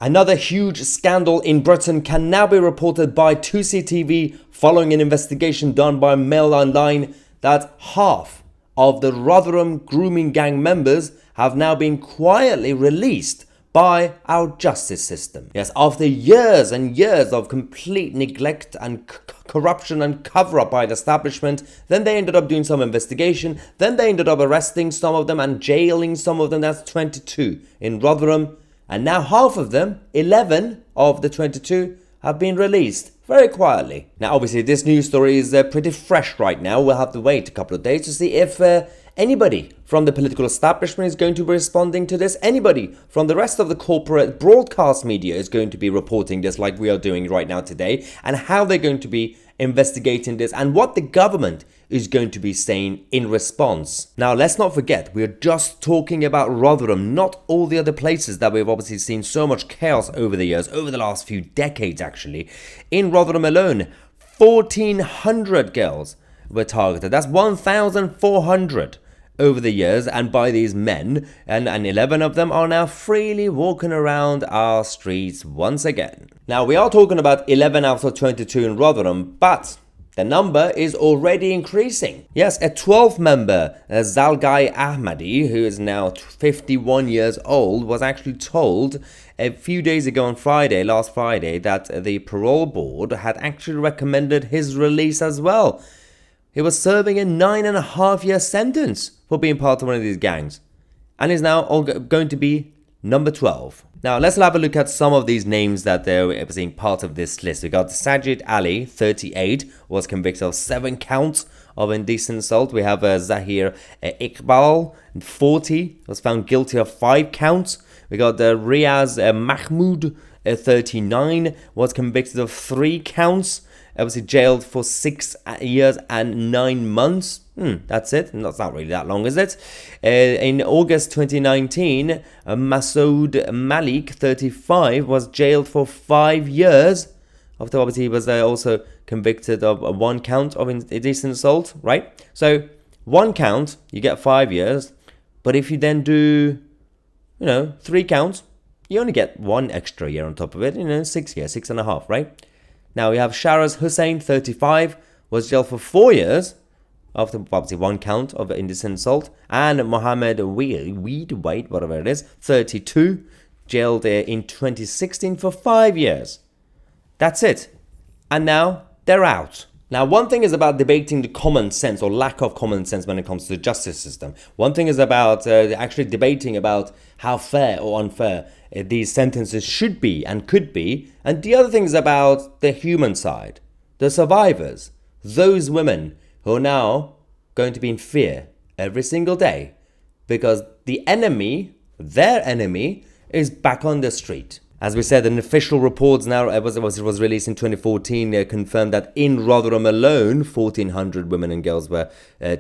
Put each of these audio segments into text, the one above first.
Another huge scandal in Britain can now be reported by Tousi TV following an investigation done by Mail Online that half of the Rotherham grooming gang members have now been quietly released by our justice system. Yes, after years and years of complete neglect and corruption and cover-up by the establishment, then they ended up doing some investigation, then they ended up arresting some of them and jailing some of them. That's 22 in Rotherham. And now half of them, 11 of the 22, have been released very quietly. Now obviously this news story is pretty fresh right now. We'll have to wait a couple of days to see if anybody from the political establishment is going to be responding to this. Anybody from the rest of the corporate broadcast media is going to be reporting this like we are doing right now today, and how they're going to be investigating this and what the government is going to be saying in response. Now let's not forget, we're just talking about Rotherham, not all the other places that we've obviously seen so much chaos over the years, over the last few decades actually. In Rotherham alone, 1,400 girls were targeted. That's 1,400 over the years, and by these men, and 11 of them are now freely walking around our streets once again. Now we are talking about 11 out of 22 in Rotherham, but the number is already increasing. Yes, a 12th member, Zalgai Ahmadi, who is now 51 years old, was actually told a few days ago on Friday, last Friday, that the parole board had actually recommended his release as well. He was serving a 9.5-year sentence for being part of one of these gangs, and is now going to be number 12. Now let's have a look at some of these names that are being part of this list. We got Sajid Ali, 38, was convicted of 7 counts of indecent assault. We have Zahir Iqbal, 40, was found guilty of 5 counts. We got Riaz Mahmoud, 39, was convicted of 3 counts. Obviously jailed for 6 years and 9 months. That's it. That's not really that long, is it? In August 2019, Masood Malik, 35, was jailed for 5 years. After obviously he was also convicted of 1 count of indecent assault, right? So 1 count, you get 5 years. But if you then do, 3 counts, you only get 1 extra year on top of it. 6 years, 6.5, right? Now we have Sharaz Hussain, 35, was jailed for 4 years after obviously 1 count of indecent assault. And Mohammed Wade, whatever it is, 32, jailed in 2016 for 5 years. That's it. And now they're out. Now one thing is about debating the common sense or lack of common sense when it comes to the justice system. One thing is about actually debating about how fair or unfair these sentences should be and could be. And the other thing is about the human side, the survivors, those women who are now going to be in fear every single day because the enemy, their enemy, is back on the street. As we said, an official report now was released in 2014 confirmed that in Rotherham alone, 1,400 women and girls were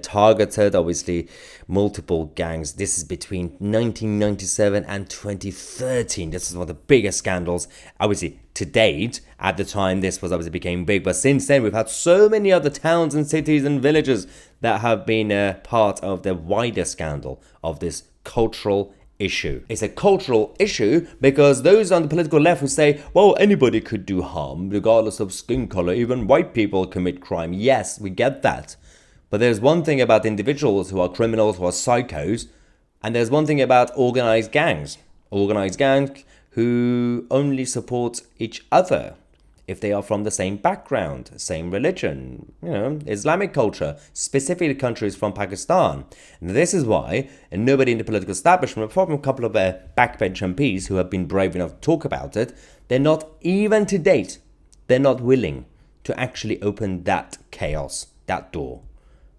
targeted. Obviously, multiple gangs. This is between 1997 and 2013. This is one of the biggest scandals, obviously, to date. At the time, this was obviously became big. But since then, we've had so many other towns and cities and villages that have been part of the wider scandal of this cultural issue. It's a cultural issue because those on the political left who say, well, anybody could do harm regardless of skin color, even white people commit crime. Yes, we get that. But there's one thing about individuals who are criminals, who are psychos, and there's one thing about organized gangs. Organized gangs who only support each other if they are from the same background, same religion, Islamic culture, specifically countries from Pakistan. And this is why nobody in the political establishment, apart from a couple of backbench MPs who have been brave enough to talk about it, they're not, even to date, they're not willing to actually open that chaos, that door,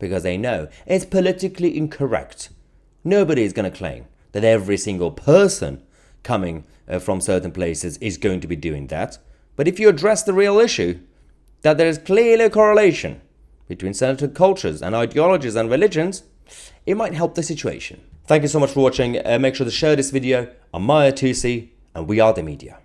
because they know it's politically incorrect. Nobody is going to claim that every single person coming from certain places is going to be doing that. But if you address the real issue, that there is clearly a correlation between certain cultures and ideologies and religions, it might help the situation. Thank you so much for watching. Make sure to share this video. I'm Tousi, and we are the media.